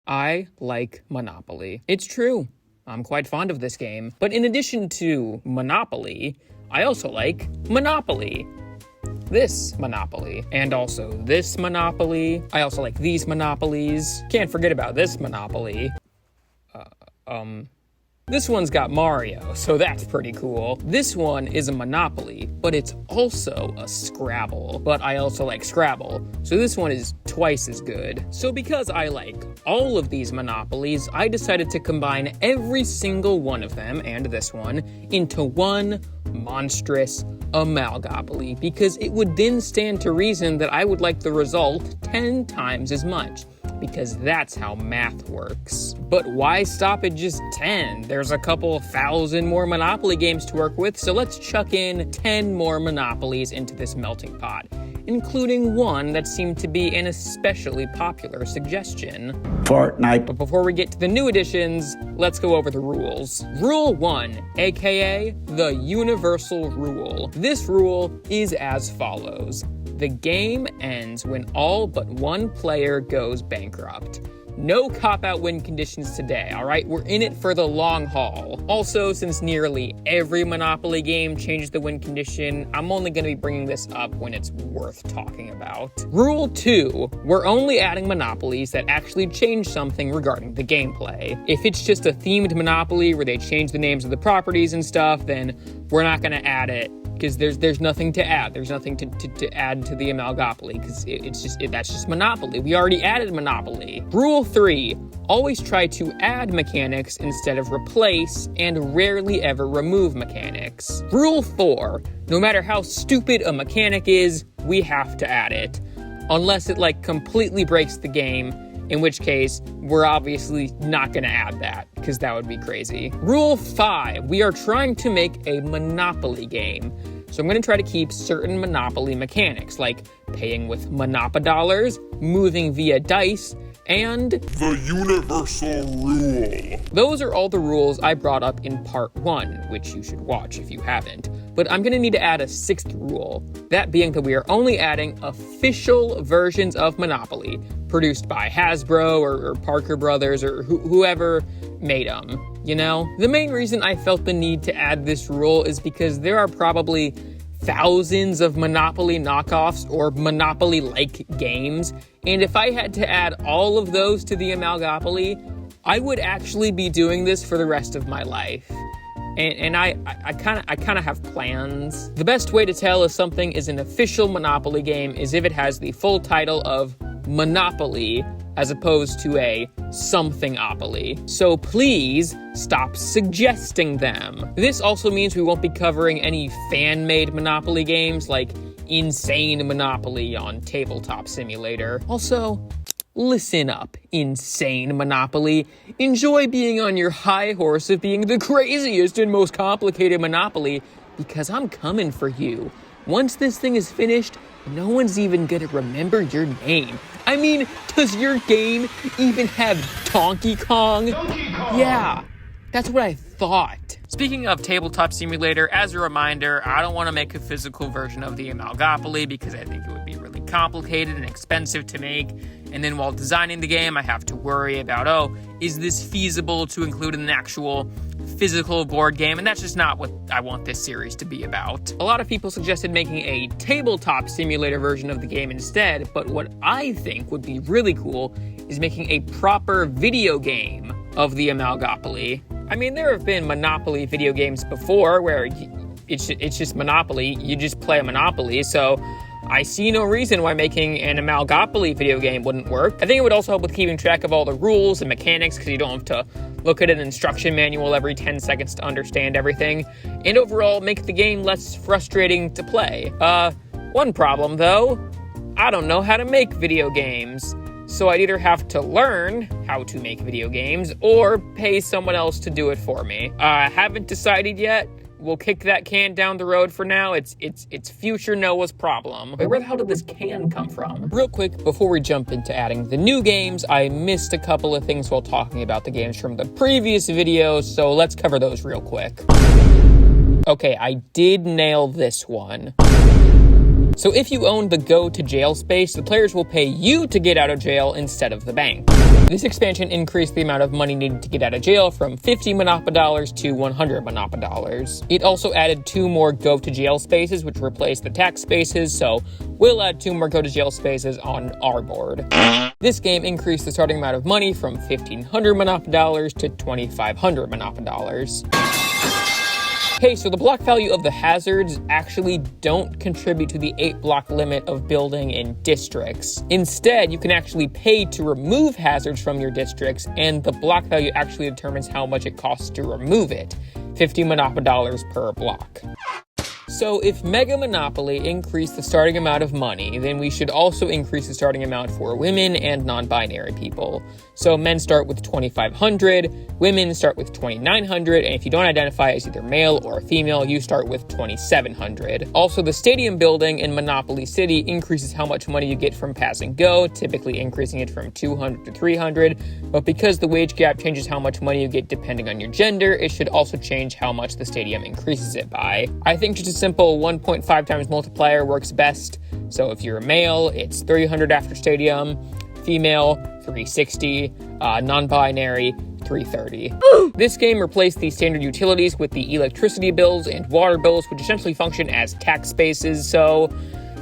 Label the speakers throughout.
Speaker 1: I like Monopoly. It's true. I'm quite fond of this game. But in addition to Monopoly, I also like Monopoly. This Monopoly. And also this Monopoly. I also like these Monopolies. Can't forget about this Monopoly. This one's got Mario, so that's pretty cool. This one is a Monopoly, but it's also a Scrabble. But I also like Scrabble, so this one is twice as good. So because I like all of these Monopolies, I decided to combine every single one of them, and this one, into one monstrous Amalgopoly, because it would then stand to reason that I would like the result 10 times as much. Because that's how math works. But why stop at just 10? There's a couple thousand more Monopoly games to work with, so let's chuck in 10 more Monopolies into this melting pot, including one that seemed to be an especially popular suggestion.
Speaker 2: Fortnite.
Speaker 1: But before we get to the new additions, let's go over the rules. Rule 1, aka the universal rule. This rule is as follows. The game ends when all but one player goes bankrupt. No cop-out win conditions today, alright? We're in it for the long haul. Also, since nearly every Monopoly game changes the win condition, I'm only going to be bringing this up when it's worth talking about. Rule 2, we're only adding Monopolies that actually change something regarding the gameplay. If it's just a themed Monopoly where they change the names of the properties and stuff, then we're not going to add it. Because there's nothing to add. There's nothing to add to the Amalgopoly, because that's just Monopoly. We already added Monopoly. Rule 3, always try to add mechanics instead of replace, and rarely ever remove mechanics. Rule 4, no matter how stupid a mechanic is, we have to add it. Unless it completely breaks the game, in which case, we're obviously not gonna add that, because that would be crazy. Rule 5, we are trying to make a Monopoly game. So I'm gonna try to keep certain Monopoly mechanics, like paying with Monopodollars, moving via dice, and
Speaker 3: the universal rule.
Speaker 1: Those are all the rules I brought up in part 1, which you should watch if you haven't. But I'm gonna need to add a 6th rule, that being that we are only adding official versions of Monopoly, produced by Hasbro or Parker Brothers or whoever made them, you know? The main reason I felt the need to add this rule is because there are probably thousands of Monopoly knockoffs or Monopoly-like games, and if I had to add all of those to the Amalgopoly, I would actually be doing this for the rest of my life. And I kind of have plans. The best way to tell if something is an official Monopoly game is if it has the full title of Monopoly as opposed to a something-opoly. So please stop suggesting them. This also means we won't be covering any fan-made Monopoly games like Insane Monopoly on Tabletop Simulator. Also, listen up, Insane Monopoly. Enjoy being on your high horse of being the craziest and most complicated Monopoly, because I'm coming for you. Once this thing is finished, no one's even gonna remember your name. I mean, does your game even have Donkey Kong?
Speaker 3: Donkey Kong!
Speaker 1: Yeah, that's what I thought. Speaking of Tabletop Simulator, as a reminder, I don't want to make a physical version of the Amalgopoly because I think it would be really complicated and expensive to make. And then while designing the game, I have to worry about, is this feasible to include in an actual physical board game? And that's just not what I want this series to be about. A lot of people suggested making a tabletop simulator version of the game instead, but what I think would be really cool is making a proper video game of the Amalgopoly. I mean, there have been Monopoly video games before where it's just Monopoly, you just play a Monopoly, so I see no reason why making an Amalgopoly video game wouldn't work. I think it would also help with keeping track of all the rules and mechanics, because you don't have to look at an instruction manual every 10 seconds to understand everything, and overall make the game less frustrating to play. One problem though, I don't know how to make video games. So I'd either have to learn how to make video games or pay someone else to do it for me. I haven't decided yet. We'll kick that can down the road for now. It's future Noah's problem. Wait, where the hell did this can come from? Real quick, before we jump into adding the new games, I missed a couple of things while talking about the games from the previous video, so let's cover those real quick. Okay, I did nail this one. So if you own the go to jail space, the players will pay you to get out of jail instead of the bank. This expansion increased the amount of money needed to get out of jail from 50 Monopoly dollars to 100 Monopoly dollars. It also added 2 more go to jail spaces, which replaced the tax spaces, so we'll add 2 more go to jail spaces on our board. This game increased the starting amount of money from 1,500 Monopoly dollars to 2,500 Monopoly dollars. Hey, so the block value of the hazards actually don't contribute to the 8 block limit of building in districts. Instead, you can actually pay to remove hazards from your districts, and the block value actually determines how much it costs to remove it. 50 Monopoly dollars per block. So if Mega Monopoly increased the starting amount of money, then we should also increase the starting amount for women and non-binary people. So men start with 2,500, women start with 2,900, and if you don't identify as either male or female, you start with 2,700. Also, the stadium building in Monopoly City increases how much money you get from pass and go, typically increasing it from 200 to 300, but because the wage gap changes how much money you get depending on your gender, it should also change how much the stadium increases it by. I think just a simple 1.5 times multiplier works best. So if you're a male, it's 300 after stadium, female, 360, non-binary, 330. This game replaced the standard utilities with the electricity bills and water bills, which essentially function as tax spaces. So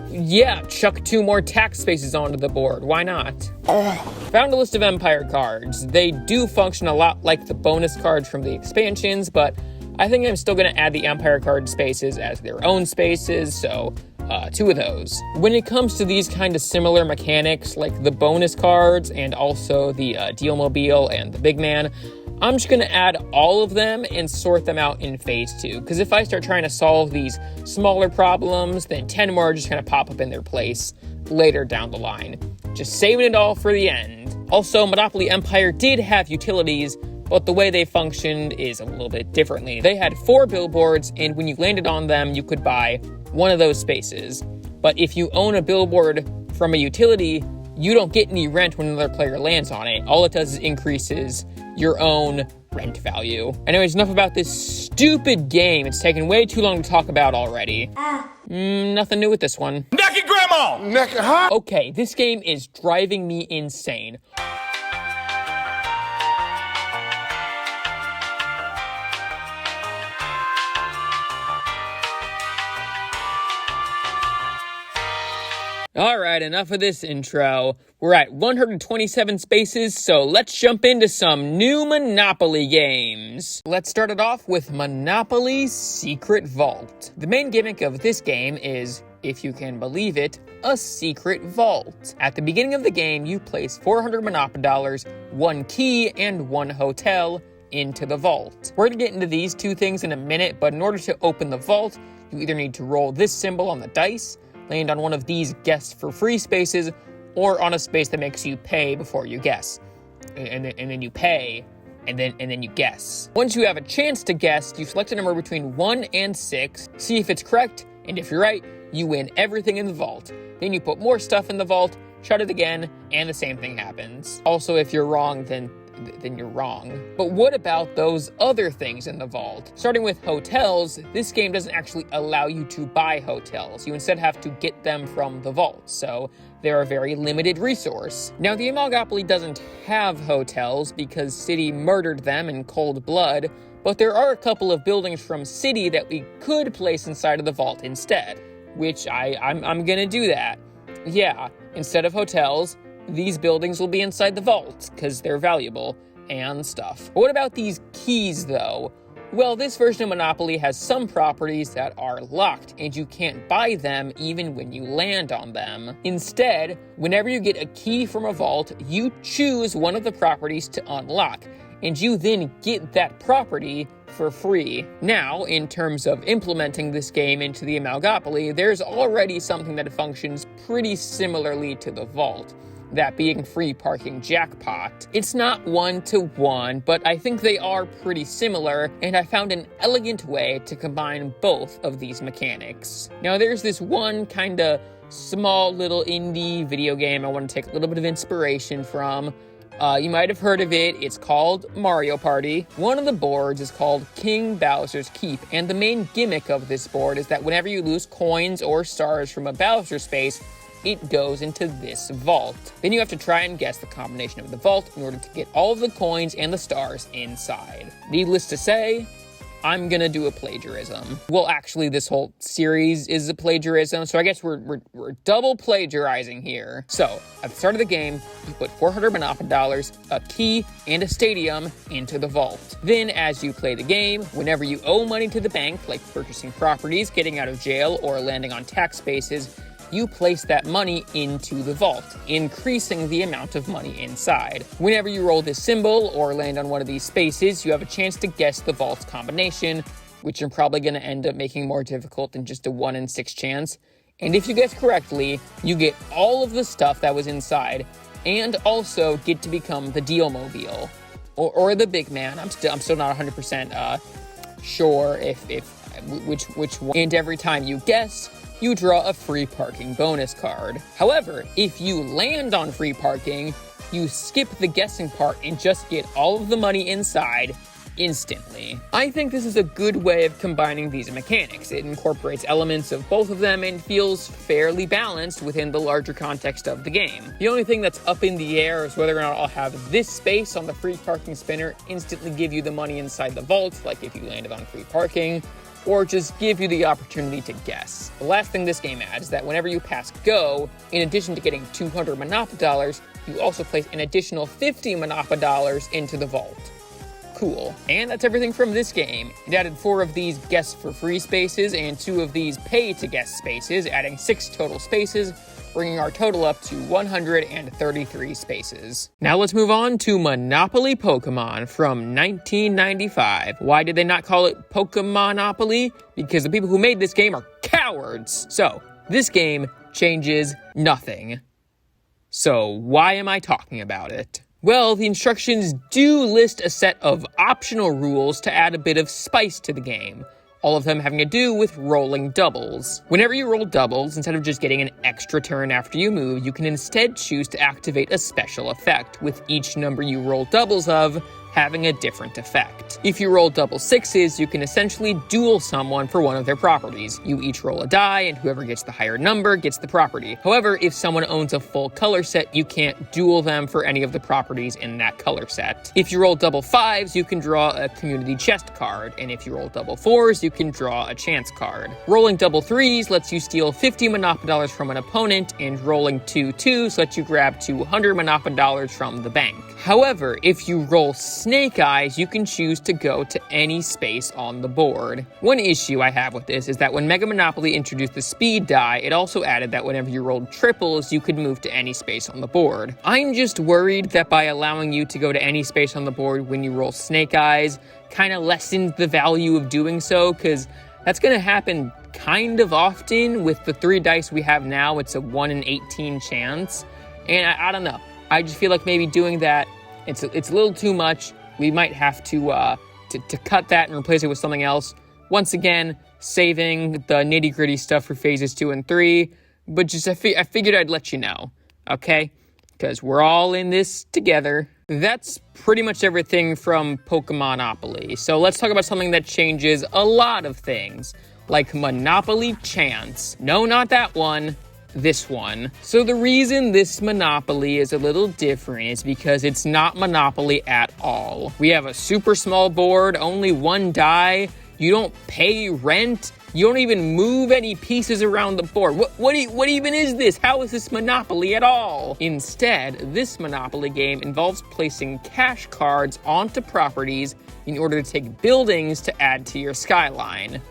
Speaker 1: yeah, chuck 2 more tax spaces onto the board. Why not? Found a list of Empire cards. They do function a lot like the bonus cards from the expansions, but I think I'm still going to add the Empire card spaces as their own spaces, so 2 of those. When it comes to these kind of similar mechanics, like the bonus cards and also the Dealmobile and the Big Man, I'm just going to add all of them and sort them out in phase 2, because if I start trying to solve these smaller problems, then 10 more are just going to pop up in their place later down the line. Just saving it all for the end. Also, Monopoly Empire did have utilities, but the way they functioned is a little bit differently. They had 4 billboards, and when you landed on them, you could buy one of those spaces. But if you own a billboard from a utility, you don't get any rent when another player lands on it. All it does is increases your own rent value. Anyways, enough about this stupid game. It's taken way too long to talk about already. Nothing new with this one.
Speaker 3: Naked grandma! Naked, huh?
Speaker 1: Okay, this game is driving me insane. Alright, enough of this intro. We're at 127 spaces, so let's jump into some new Monopoly games. Let's start it off with Monopoly Secret Vault. The main gimmick of this game is, if you can believe it, a secret vault. At the beginning of the game, you place 400 Monopoly dollars, 1 key, and 1 hotel into the vault. We're going to get into these 2 things in a minute, but in order to open the vault, you either need to roll this symbol on the dice, land on one of these guess for free spaces, or on a space that makes you pay before you guess. And then you pay, and then you guess. Once you have a chance to guess, you select a number between 1 and 6, see if it's correct, and if you're right, you win everything in the vault. Then you put more stuff in the vault, shut it again, and the same thing happens. Also, if you're wrong, then you're wrong. But what about those other things in the vault? Starting with hotels, this game doesn't actually allow you to buy hotels. You instead have to get them from the vault, so they're a very limited resource. Now, the Amalgopoly doesn't have hotels because City murdered them in cold blood, but there are a couple of buildings from City that we could place inside of the vault instead, which I'm gonna do that. Yeah, instead of hotels, these buildings will be inside the vault, because they're valuable and stuff. But what about these keys, though? Well, this version of Monopoly has some properties that are locked, and you can't buy them even when you land on them. Instead, whenever you get a key from a vault, you choose one of the properties to unlock, and you then get that property for free. Now, in terms of implementing this game into the Amalgopoly, there's already something that functions pretty similarly to the vault. That being free parking jackpot. It's not 1-to-1, but I think they are pretty similar, and I found an elegant way to combine both of these mechanics. Now, there's this one kinda small little indie video game I want to take a little bit of inspiration from. You might have heard of it. It's called Mario Party. One of the boards is called King Bowser's Keep, and the main gimmick of this board is that whenever you lose coins or stars from a Bowser space, it goes into this vault. Then you have to try and guess the combination of the vault in order to get all of the coins and the stars inside. Needless to say, I'm gonna do a plagiarism. Well, actually, this whole series is a plagiarism, so I guess we're double plagiarizing here. So, at the start of the game, you put 400 Monopoly dollars, a key, and a stadium into the vault. Then, as you play the game, whenever you owe money to the bank, like purchasing properties, getting out of jail, or landing on tax spaces, you place that money into the vault, increasing the amount of money inside. Whenever you roll this symbol or land on one of these spaces, you have a chance to guess the vault's combination, which you're probably going to end up making more difficult than just a 1 in 6 chance. And if you guess correctly, you get all of the stuff that was inside, and also get to become the Deal-Mobile, or the Big Man. I'm still not 100% sure which one. And every time you guess, you draw a free parking bonus card. However, if you land on free parking, you skip the guessing part and just get all of the money inside instantly. I think this is a good way of combining these mechanics. It incorporates elements of both of them and feels fairly balanced within the larger context of the game. The only thing that's up in the air is whether or not I'll have this space on the free parking spinner instantly give you the money inside the vault, like if you landed on free parking, or just give you the opportunity to guess. The last thing this game adds is that whenever you pass go, in addition to getting 200 Monopoly dollars, you also place an additional 50 Monopoly dollars into the vault. Cool. And that's everything from this game. It added 4 of these guess for free spaces and 2 of these pay to guess spaces, adding 6 total spaces, bringing our total up to 133 spaces. Now let's move on to Monopoly Pokémon from 1995. Why did they not call it Pokemonopoly? Because the people who made this game are cowards. So, this game changes nothing. So, why am I talking about it? Well, the instructions do list a set of optional rules to add a bit of spice to the game, all of them having to do with rolling doubles. Whenever you roll doubles, instead of just getting an extra turn after you move, you can instead choose to activate a special effect, with each number you roll doubles of having a different effect. If you roll double 6s, you can essentially duel someone for one of their properties. You each roll a die, and whoever gets the higher number gets the property. However, if someone owns a full color set, you can't duel them for any of the properties in that color set. If you roll double 5s, you can draw a community chest card, and if you roll double 4s, you can draw a chance card. Rolling double 3s lets you steal 50 Monopoly dollars from an opponent, and rolling 2 2s lets you grab 200 Monopoly dollars from the bank. However, if you roll Snake Eyes, you can choose to go to any space on the board. One issue I have with this is that when Mega Monopoly introduced the speed die, it also added that whenever you rolled triples, you could move to any space on the board. I'm just worried that by allowing you to go to any space on the board when you roll Snake Eyes, kind of lessens the value of doing so, because that's going to happen kind of often. With the 3 dice we have now, it's a 1 in 18 chance, and I don't know. I just feel like maybe doing that, it's a little too much. We might have to cut that and replace it with something else. Once again, saving the nitty-gritty stuff for phases 2 and 3, but just I figured I'd let you know, okay? Because we're all in this together. That's pretty much everything from Pokemonopoly. So let's talk about something that changes a lot of things, like Monopoly Chance. No, not that one. This one. So the reason this Monopoly is a little different is because it's not Monopoly at all. We have a super small board, only 1 die, you don't pay rent, you don't even move any pieces around the board. What even is this? How is this Monopoly at all? Instead, this Monopoly game involves placing cash cards onto properties in order to take buildings to add to your skyline.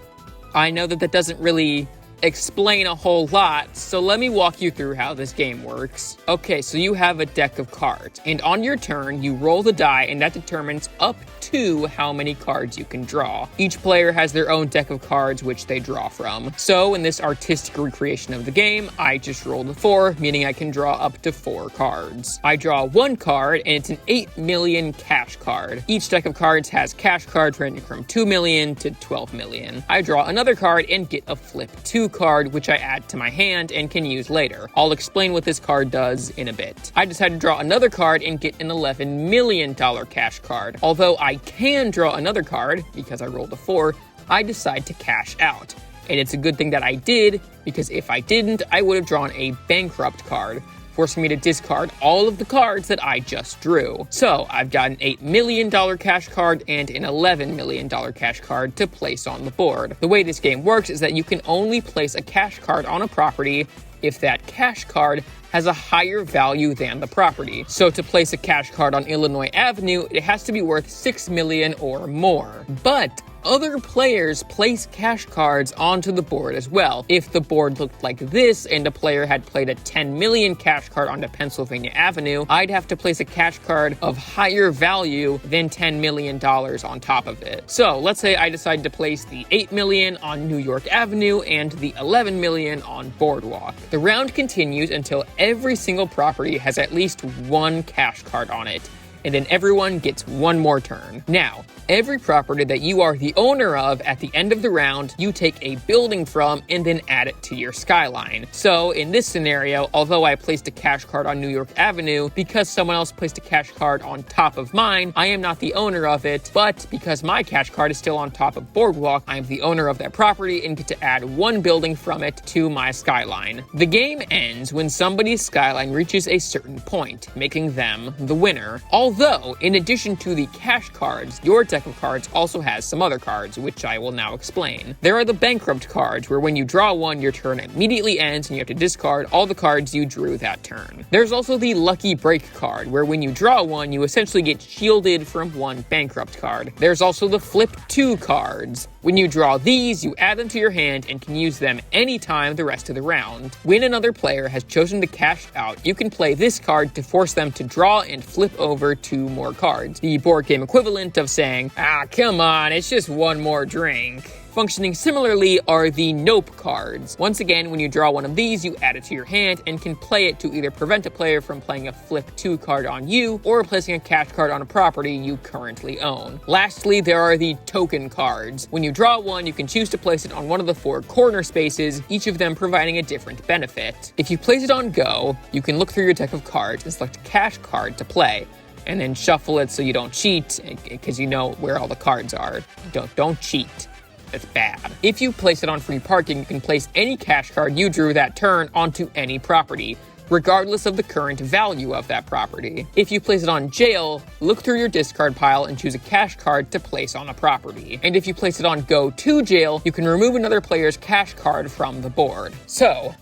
Speaker 1: I know that doesn't really explain a whole lot, so let me walk you through how this game works. Okay, so you have a deck of cards, and on your turn, you roll the die, and that determines up to how many cards you can draw. Each player has their own deck of cards which they draw from. So in this artistic recreation of the game, I just rolled a 4, meaning I can draw up to 4 cards. I draw 1 card, and it's an 8 million cash card. Each deck of cards has cash cards ranging from 2 million to 12 million. I draw another card and get a flip 2 card, which I add to my hand and can use later. I'll explain what this card does in a bit. I decided to draw another card and get an $11 million cash card. Although I can draw another card, because I rolled a 4, I decide to cash out. And it's a good thing that I did, because if I didn't, I would have drawn a bankrupt card, forcing me to discard all of the cards that I just drew. So I've got an $8 million cash card and an $11 million cash card to place on the board. The way this game works is that you can only place a cash card on a property if that cash card has a higher value than the property. So to place a cash card on Illinois Avenue, it has to be worth $6 million or more. But other players place cash cards onto the board as well. If the board looked like this and a player had played a 10 million cash card onto Pennsylvania Avenue, I'd have to place a cash card of higher value than $10 million on top of it. So let's say I decide to place the 8 million on New York Avenue and the 11 million on Boardwalk. The round continues until every single property has at least one cash card on it, and then everyone gets one more turn. Now, every property that you are the owner of at the end of the round, you take a building from and then add it to your skyline. So in this scenario, although I placed a cash card on New York Avenue, because someone else placed a cash card on top of mine, I am not the owner of it, but because my cash card is still on top of Boardwalk, I am the owner of that property and get to add one building from it to my skyline. The game ends when somebody's skyline reaches a certain point, making them the winner. Although, in addition to the cash cards, your deck of cards also has some other cards, which I will now explain. There are the bankrupt cards, where when you draw one, your turn immediately ends and you have to discard all the cards you drew that turn. There's also the lucky break card, where when you draw one, you essentially get shielded from one bankrupt card. There's also the flip 2 cards. When you draw these, you add them to your hand and can use them anytime the rest of the round. When another player has chosen to cash out, you can play this card to force them to draw and flip over 2 more cards. The board game equivalent of saying, come on, it's just one more drink. Functioning similarly are the nope cards. Once again, when you draw one of these, you add it to your hand and can play it to either prevent a player from playing a flip 2 card on you or placing a cash card on a property you currently own. Lastly, there are the token cards. When you draw one, you can choose to place it on one of the 4 corner spaces, each of them providing a different benefit. If you place it on go, you can look through your deck of cards and select a cash card to play, and then shuffle it so you don't cheat, because you know where all the cards are. Don't cheat. That's bad. If you place it on free parking, you can place any cash card you drew that turn onto any property, regardless of the current value of that property. If you place it on jail, look through your discard pile and choose a cash card to place on a property. And if you place it on go to jail, you can remove another player's cash card from the board. So,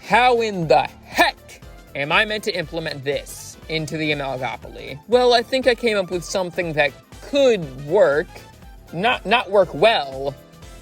Speaker 1: how in the heck am I meant to implement this into the Amalgopoly? Well, I think I came up with something that could work. Not work well,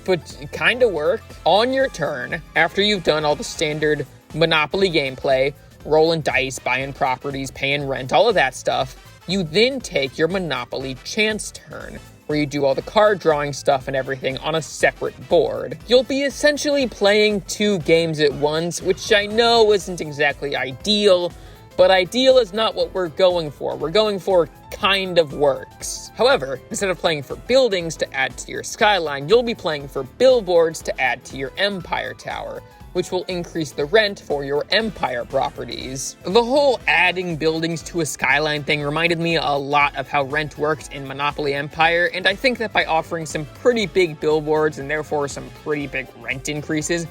Speaker 1: but kind of work. On your turn, after you've done all the standard Monopoly gameplay, rolling dice, buying properties, paying rent, all of that stuff, you then take your Monopoly chance turn, where you do all the card drawing stuff and everything on a separate board. You'll be essentially playing 2 games at once, which I know isn't exactly ideal, but ideal is not what we're going for. We're going for kind of works. However, instead of playing for buildings to add to your skyline, you'll be playing for billboards to add to your Empire Tower, which will increase the rent for your Empire properties. The whole adding buildings to a skyline thing reminded me a lot of how rent worked in Monopoly Empire, and I think that by offering some pretty big billboards and therefore some pretty big rent increases,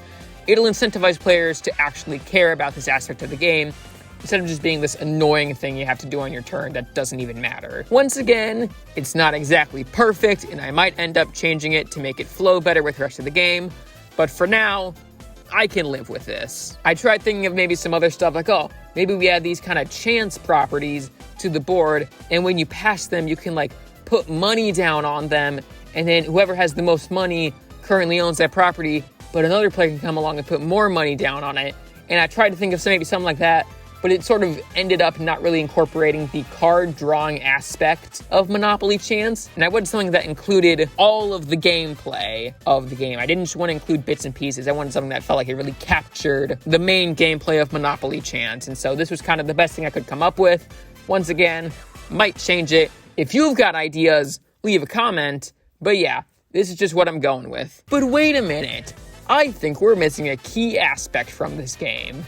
Speaker 1: it'll incentivize players to actually care about this aspect of the game, instead of just being this annoying thing you have to do on your turn that doesn't even matter. Once again, it's not exactly perfect, and I might end up changing it to make it flow better with the rest of the game, but for now, I can live with this. I tried thinking of maybe some other stuff like, maybe we add these kind of chance properties to the board, and when you pass them, you can put money down on them, and then whoever has the most money currently owns that property, but another player can come along and put more money down on it. And I tried to think of maybe something like that, but it sort of ended up not really incorporating the card drawing aspect of Monopoly Chance. And I wanted something that included all of the gameplay of the game. I didn't just want to include bits and pieces. I wanted something that felt like it really captured the main gameplay of Monopoly Chance. And so this was kind of the best thing I could come up with. Once again, might change it. If you've got ideas, leave a comment. But yeah, this is just what I'm going with. But wait a minute. I think we're missing a key aspect from this game.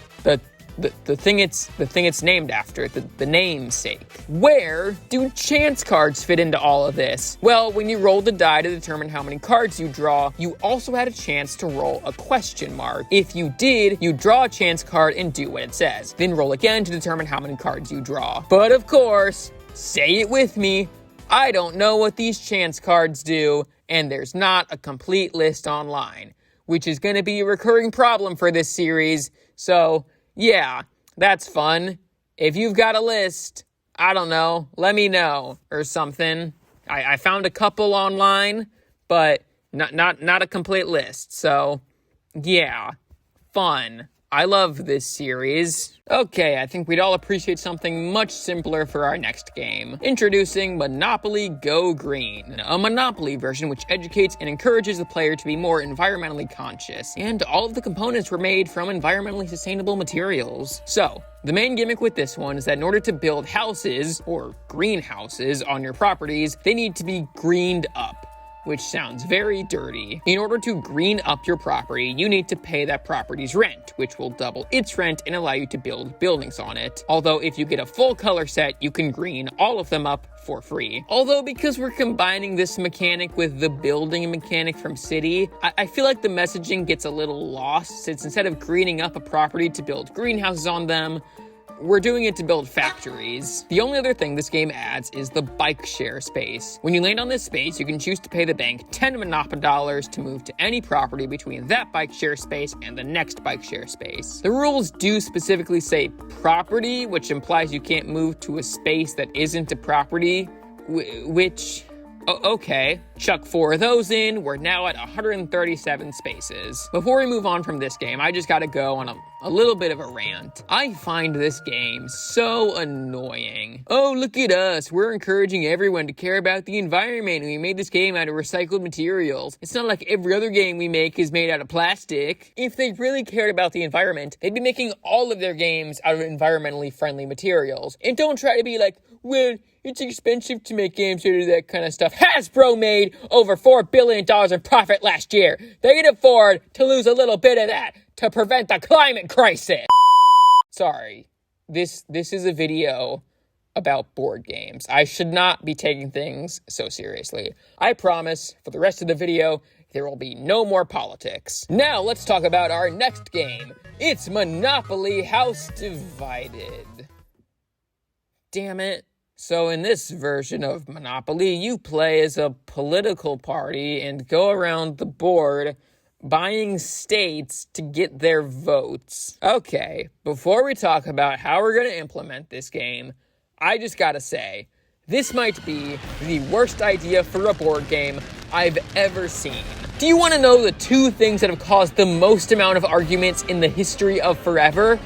Speaker 1: The thing it's named after, the namesake. Where do chance cards fit into all of this? Well, when you rolled the die to determine how many cards you draw, you also had a chance to roll a question mark. If you did, you draw a chance card and do what it says. Then roll again to determine how many cards you draw. But of course, say it with me, I don't know what these chance cards do, and there's not a complete list online, which is going to be a recurring problem for this series, so yeah, that's fun. If you've got a list, I don't know, let me know or something. I found a couple online, but not a complete list. So, yeah, fun. I love this series. Okay, I think we'd all appreciate something much simpler for our next game. Introducing Monopoly Go Green, a Monopoly version which educates and encourages the player to be more environmentally conscious. And all of the components were made from environmentally sustainable materials. So, the main gimmick with this one is that in order to build houses, or greenhouses, on your properties, they need to be greened up, which sounds very dirty. In order to green up your property, you need to pay that property's rent, which will double its rent and allow you to build buildings on it. Although if you get a full color set, you can green all of them up for free. Although because we're combining this mechanic with the building mechanic from City, I feel like the messaging gets a little lost, since instead of greening up a property to build greenhouses on them, we're doing it to build factories. The only other thing this game adds is the bike share space. When you land on this space, you can choose to pay the bank 10 Monopoly dollars to move to any property between that bike share space and the next bike share space. The rules do specifically say property, which implies you can't move to a space that isn't a property, which... Okay, chuck 4 of those in, we're now at 137 spaces. Before we move on from this game, I just gotta go on a little bit of a rant. I find this game so annoying. Oh, look at us, we're encouraging everyone to care about the environment, and we made this game out of recycled materials. It's not like every other game we make is made out of plastic. If they really cared about the environment, they'd be making all of their games out of environmentally friendly materials. And don't try to be like, well, it's expensive to make games out of that kind of stuff. Hasbro made over $4 billion in profit last year. They can afford to lose a little bit of that to prevent the climate crisis. Sorry, this is a video about board games. I should not be taking things so seriously. I promise, for the rest of the video, there will be no more politics. Now let's talk about our next game. It's Monopoly House Divided. Damn it. So in this version of Monopoly, you play as a political party and go around the board buying states to get their votes. Okay, before we talk about how we're going to implement this game, I just gotta say, this might be the worst idea for a board game I've ever seen. Do you want to know the 2 things that have caused the most amount of arguments in the history of forever?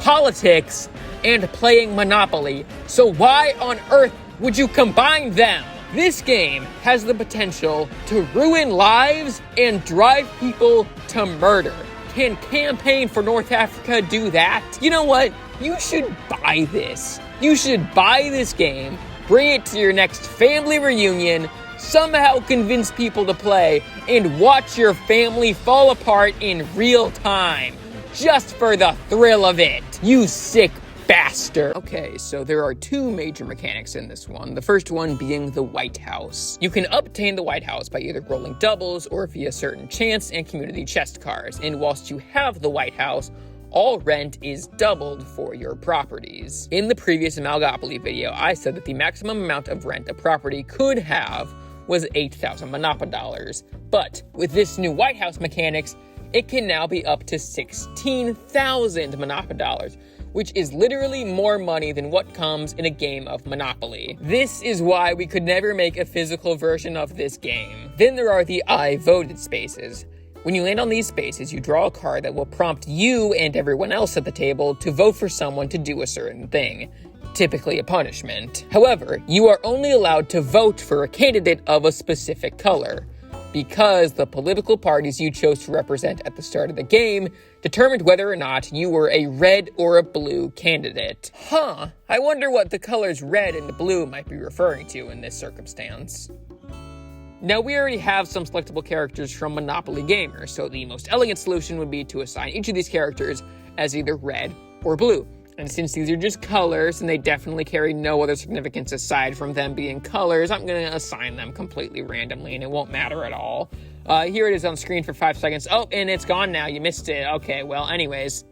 Speaker 1: Politics and playing Monopoly. So why on earth would you combine them? This game has the potential to ruin lives and drive people to murder. Can Campaign for North Africa do that? You know what? You should buy this. You should buy this game, bring it to your next family reunion, somehow convince people to play, and watch your family fall apart in real time. Just for the thrill of it. You sick bastard. Okay, so there are 2 major mechanics in this one. The first one being the White House. You can obtain the White House by either rolling doubles or via certain chance and community chest cards. And whilst you have the White House, all rent is doubled for your properties. In the previous Amalgopoly video, I said that the maximum amount of rent a property could have was 8,000 Monopoly dollars. But with this new White House mechanics, it can now be up to 16,000 Monopoly dollars, which is literally more money than what comes in a game of Monopoly. This is why we could never make a physical version of this game. Then there are the I voted spaces. When you land on these spaces, you draw a card that will prompt you and everyone else at the table to vote for someone to do a certain thing, typically a punishment. However, you are only allowed to vote for a candidate of a specific color, because the political parties you chose to represent at the start of the game determined whether or not you were a red or a blue candidate. I wonder what the colors red and blue might be referring to in this circumstance. Now, we already have some selectable characters from Monopoly Gamer, so the most elegant solution would be to assign each of these characters as either red or blue. And since these are just colors, and they definitely carry no other significance aside from them being colors, I'm going to assign them completely randomly, and it won't matter at all. Here it is on screen for 5 seconds. Oh, and it's gone now. You missed it. Okay, well, anyways.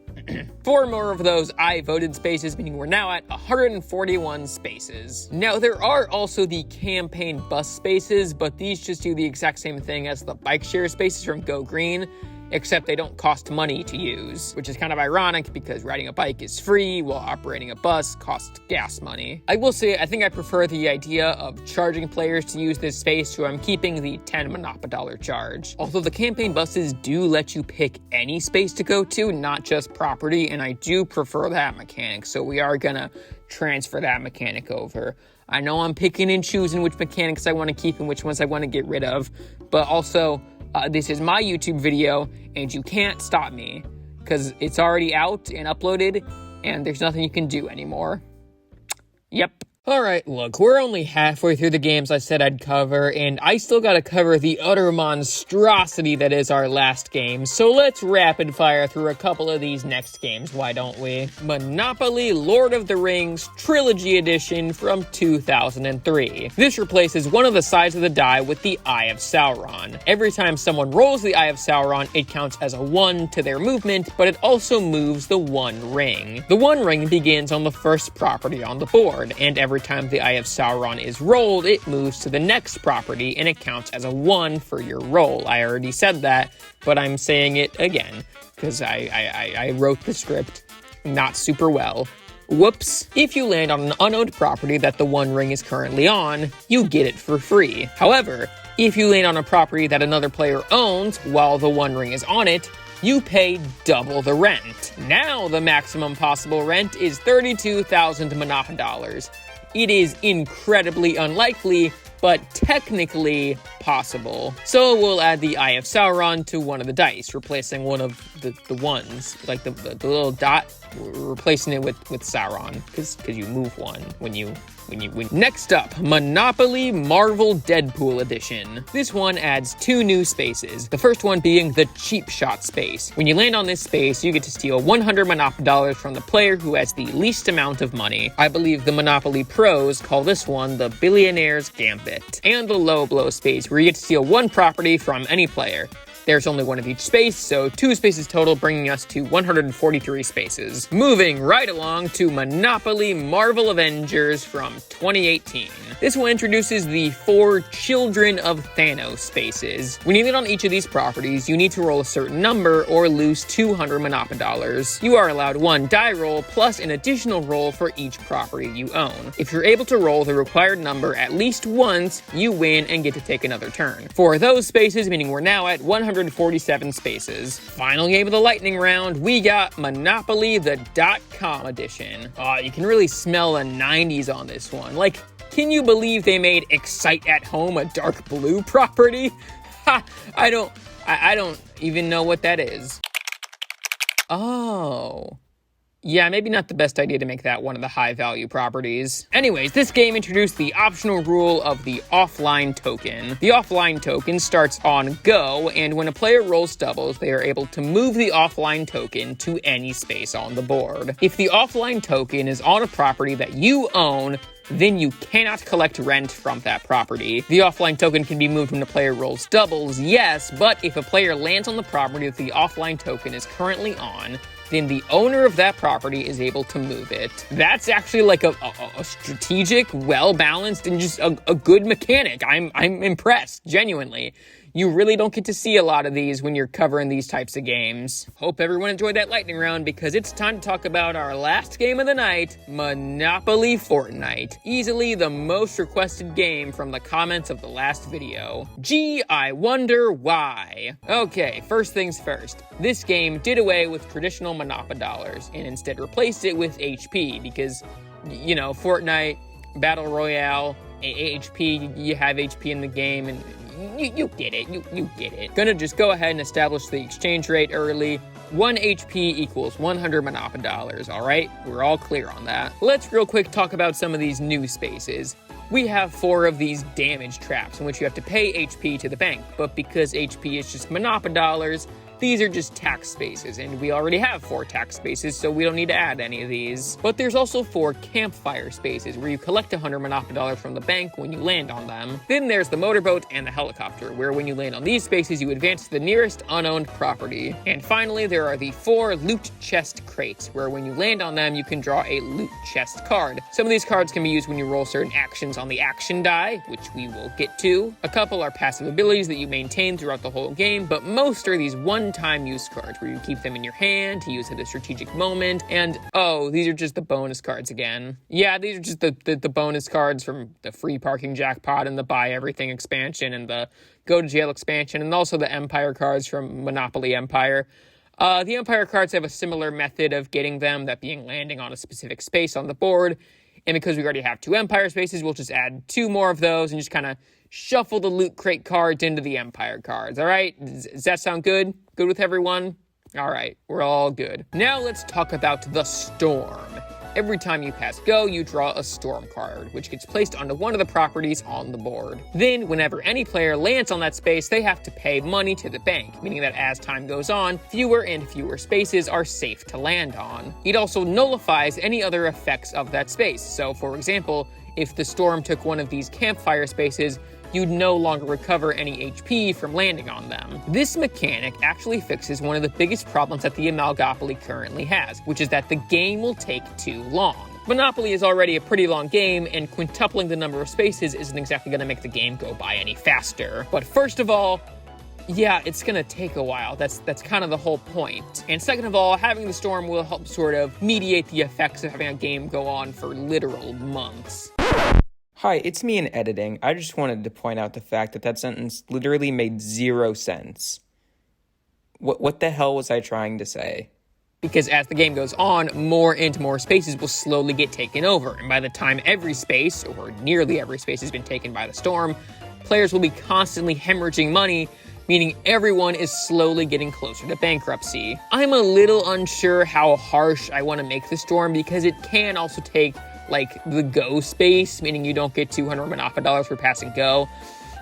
Speaker 1: 4 more of those I voted spaces, meaning we're now at 141 spaces. Now, there are also the campaign bus spaces, but these just do the exact same thing as the bike share spaces from Go Green, except they don't cost money to use, which is kind of ironic because riding a bike is free while operating a bus costs gas money. I will say, I think I prefer the idea of charging players to use this space, so I'm keeping the 10 Monopodollar charge. Although the campaign buses do let you pick any space to go to, not just property, and I do prefer that mechanic, so we are gonna transfer that mechanic over. I know I'm picking and choosing which mechanics I want to keep and which ones I want to get rid of, but also, this is my YouTube video, and you can't stop me, because it's already out and uploaded, and there's nothing you can do anymore. Yep. Alright, look, we're only halfway through the games I said I'd cover, and I still gotta cover the utter monstrosity that is our last game, so let's rapid fire through a couple of these next games, why don't we? Monopoly Lord of the Rings Trilogy Edition from 2003. This replaces one of the sides of the die with the Eye of Sauron. Every time someone rolls the Eye of Sauron, it counts as a 1 to their movement, but it also moves the one ring. The one ring begins on the first property on the board, and every time the Eye of Sauron is rolled, it moves to the next property, and it counts as a 1 for your roll. I already said that, but I'm saying it again, because I wrote the script not super well. Whoops. If you land on an unowned property that the one ring is currently on, you get it for free. However, if you land on a property that another player owns while the one ring is on it, you pay double the rent. Now the maximum possible rent is 32,000 Monopodollars. It is incredibly unlikely, but technically possible. So we'll add the Eye of Sauron to one of the dice, replacing one of the ones, like the little dot, replacing it with Sauron, because you move one when you. Next up, Monopoly Marvel Deadpool Edition. This one adds 2 new spaces, the first one being the cheap shot space. When you land on this space, you get to steal 100 Monopodollars from the player who has the least amount of money. I believe the Monopoly pros call this one the Billionaire's Gambit. And the low blow space, where you get to steal 1 property from any player. There's only 1 of each space, so 2 spaces total, bringing us to 143 spaces. Moving right along to Monopoly Marvel Avengers from 2018. This one introduces the 4 Children of Thanos spaces. When you land on each of these properties, you need to roll a certain number or lose 200 Monopodollars. You are allowed 1 die roll plus an additional roll for each property you own. If you're able to roll the required number at least once, you win and get to take another turn. For those spaces, meaning we're now at 147 spaces. Final game of the lightning round, we got Monopoly the .com edition. You can really smell the 90s on this one. Like, can you believe they made Excite at Home a dark blue property? Ha! I don't even know what that is. Oh. Yeah, maybe not the best idea to make that one of the high-value properties. Anyways, this game introduced the optional rule of the offline token. The offline token starts on go, and when a player rolls doubles, they are able to move the offline token to any space on the board. If the offline token is on a property that you own, then you cannot collect rent from that property. The offline token can be moved when a player rolls doubles, yes, but if a player lands on the property that the offline token is currently on, then the owner of that property is able to move it. That's actually like a strategic, well-balanced, and just a good mechanic. I'm impressed, genuinely. You really don't get to see a lot of these when you're covering these types of games. Hope everyone enjoyed that lightning round, because it's time to talk about our last game of the night, Monopoly Fortnite. Easily the most requested game from the comments of the last video. Gee, I wonder why. Okay, first things first. This game did away with traditional Monopodollars and instead replaced it with HP, because, you know, Fortnite, Battle Royale, HP, you have HP in the game, and you get it, you get it. Gonna just go ahead and establish the exchange rate early. 1 HP equals 100 Monopodollars, alright? We're all clear on that. Let's real quick talk about some of these new spaces. we have 4 of these damage traps in which you have to pay HP to the bank, but because HP is just Monopodollars, these are just tax spaces, and we already have 4 tax spaces, so we don't need to add any of these. But there's also 4 campfire spaces, where you collect 100 Monopodollars from the bank when you land on them. Then there's the motorboat and the helicopter, where when you land on these spaces, you advance to the nearest unowned property. And finally, there are the 4 loot chest crates, where when you land on them, you can draw a loot chest card. Some of these cards can be used when you roll certain actions on the action die, which we will get to. A couple are passive abilities that you maintain throughout the whole game, but most are these one-time use cards where you keep them in your hand to use at a strategic moment. And oh, these are just the bonus cards again. Yeah, these are just the bonus cards from the free parking jackpot and the buy everything expansion and the go to jail expansion, and also the Empire cards from Monopoly Empire. The Empire cards have a similar method of getting them, that being landing on a specific space on the board. And because we already have 2 Empire spaces, we'll just add 2 more of those and just kind of shuffle the loot crate cards into the Empire cards, all right? Does that sound good? Good with everyone? All right, we're all good. Now let's talk about the storm. Every time you pass go, you draw a storm card, which gets placed onto one of the properties on the board. Then, whenever any player lands on that space, they have to pay money to the bank, meaning that as time goes on, fewer and fewer spaces are safe to land on. It also nullifies any other effects of that space. So, for example, if the storm took one of these campfire spaces, you'd no longer recover any HP from landing on them. This mechanic actually fixes one of the biggest problems that the Amalgopoly currently has, which is that the game will take too long. Monopoly is already a pretty long game, and quintupling the number of spaces isn't exactly going to make the game go by any faster. But first of all, yeah, it's gonna take a while. That's kind of the whole point. And second of all, having the storm will help sort of mediate the effects of having a game go on for literal months.
Speaker 2: Hi, it's me in editing. I just wanted to point out the fact that that sentence literally made 0 sense. What the hell was I trying to say?
Speaker 1: Because as the game goes on, more and more spaces will slowly get taken over, and by the time every space, or nearly every space, has been taken by the storm, players will be constantly hemorrhaging money, meaning everyone is slowly getting closer to bankruptcy. I'm a little unsure how harsh I want to make the storm, because it can also take like the go space, meaning you don't get 200 Monopodollars for passing go,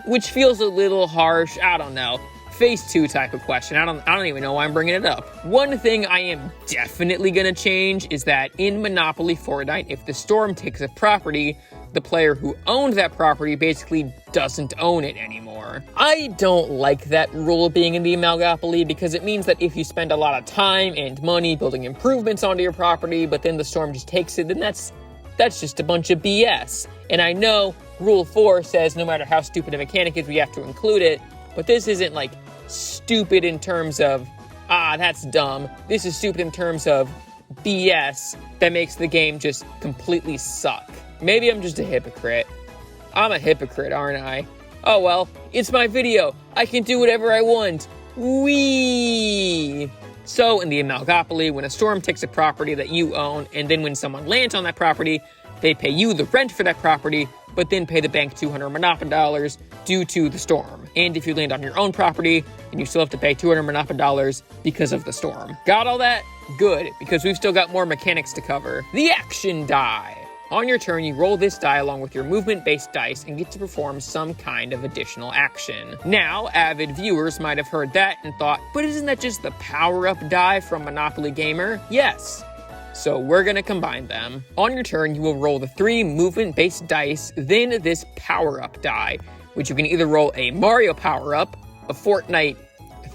Speaker 1: which feels a little harsh. I don't know. Phase 2 type of question. I don't even know why I'm bringing it up. One thing I am definitely gonna change is that in Monopoly Fortnite, if the storm takes a property, the player who owned that property basically doesn't own it anymore. I don't like that rule being in the Amalgopoly, because it means that if you spend a lot of time and money building improvements onto your property, but then the storm just takes it, then that's just a bunch of BS. And I know Rule 4 says no matter how stupid a mechanic is, we have to include it, but this isn't like stupid in terms of, that's dumb. This is stupid in terms of BS that makes the game just completely suck. Maybe I'm just a hypocrite. I'm a hypocrite, aren't I? Oh well, it's my video. I can do whatever I want. Whee! So, in the Amalgopoly, when a storm takes a property that you own, and then when someone lands on that property, they pay you the rent for that property, but then pay the bank 200 Monopodollars due to the storm. And if you land on your own property, then you still have to pay 200 Monopodollars because of the storm. Got all that? Good, because we've still got more mechanics to cover. The action die. On your turn, you roll this die along with your movement-based dice and get to perform some kind of additional action. Now, avid viewers might have heard that and thought, but isn't that just the power-up die from Monopoly Gamer? Yes. So we're gonna combine them. On your turn, you will roll the 3 movement-based dice, then this power-up die, which you can either roll a Mario power-up, a Fortnite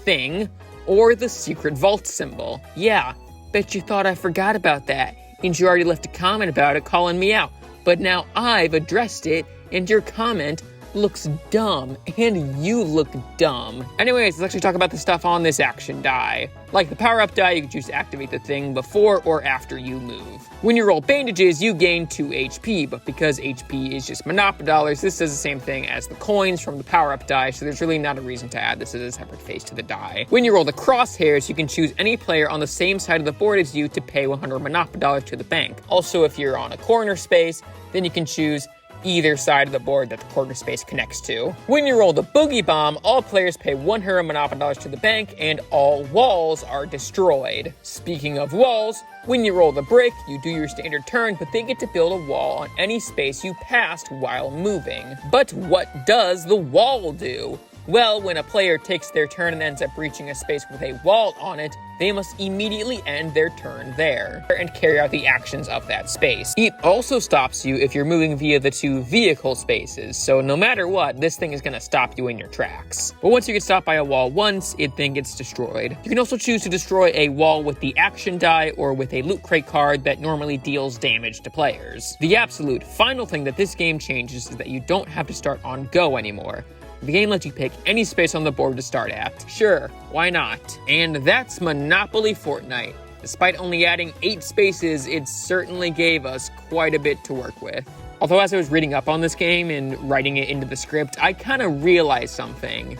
Speaker 1: thing, or the secret vault symbol. Yeah, bet you thought I forgot about that. And you already left a comment about it calling me out. But now I've addressed it, and your comment looks dumb, and you look dumb. Anyways, let's actually talk about the stuff on this action die. Like the power-up die, you can choose to activate the thing before or after you move. When you roll bandages, you gain 2 HP, but because HP is just Monopodollars, this does the same thing as the coins from the power-up die, so there's really not a reason to add this as a separate phase to the die. When you roll the crosshairs, you can choose any player on the same side of the board as you to pay 100 Monopodollars to the bank. Also, if you're on a corner space, then you can choose either side of the board that the corner space connects to. When you roll the Boogie Bomb, all players pay 100 Monopoly dollars to the bank, and all walls are destroyed. Speaking of walls, when you roll the brick, you do your standard turn, but they get to build a wall on any space you passed while moving. But what does the wall do? Well, when a player takes their turn and ends up reaching a space with a wall on it, they must immediately end their turn there and carry out the actions of that space. It also stops you if you're moving via the 2 vehicle spaces, so no matter what, this thing is going to stop you in your tracks. But once you get stopped by a wall once, it then gets destroyed. You can also choose to destroy a wall with the action die or with a loot crate card that normally deals damage to players. The absolute final thing that this game changes is that you don't have to start on go anymore. The game lets you pick any space on the board to start at. Sure, why not? And that's Monopoly Fortnite. Despite only adding 8 spaces, it certainly gave us quite a bit to work with. Although as I was reading up on this game and writing it into the script, I kind of realized something.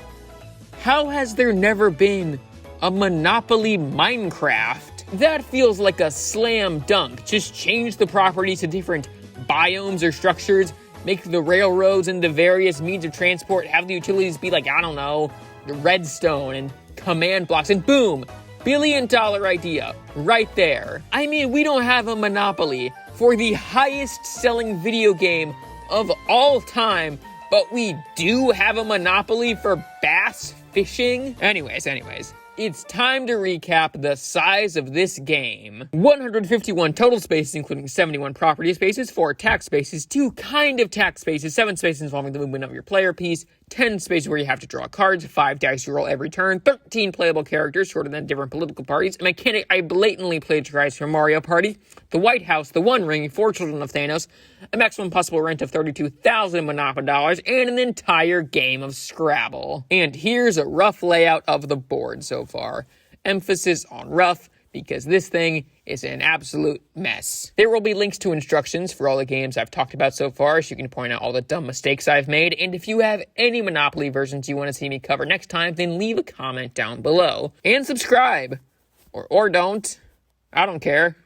Speaker 1: How has there never been a Monopoly Minecraft? That feels like a slam dunk. Just change the properties to different biomes or structures, make the railroads and the various means of transport, have the utilities be like, I don't know, the redstone and command blocks, and boom, $1 billion idea right there. I mean, we don't have a monopoly for the highest selling video game of all time, but we do have a monopoly for bass fishing. Anyways, it's time to recap the size of this game. 151 total spaces, including 71 property spaces, 4 tax spaces, 2 kind of tax spaces, 7 spaces involving the movement of your player piece, 10 spaces where you have to draw cards, 5 dice you roll every turn, 13 playable characters, shorter than different political parties, a mechanic I blatantly plagiarized from Mario Party, the White House, the One Ring, 4 Children of Thanos, a maximum possible rent of 32,000 Monopoly dollars, and an entire game of Scrabble. And here's a rough layout of the board so far. Emphasis on rough, because this thing is an absolute mess. There will be links to instructions for all the games I've talked about so far, so you can point out all the dumb mistakes I've made, and if you have any Monopoly versions you want to see me cover next time, then leave a comment down below. And subscribe. Or don't. I don't care.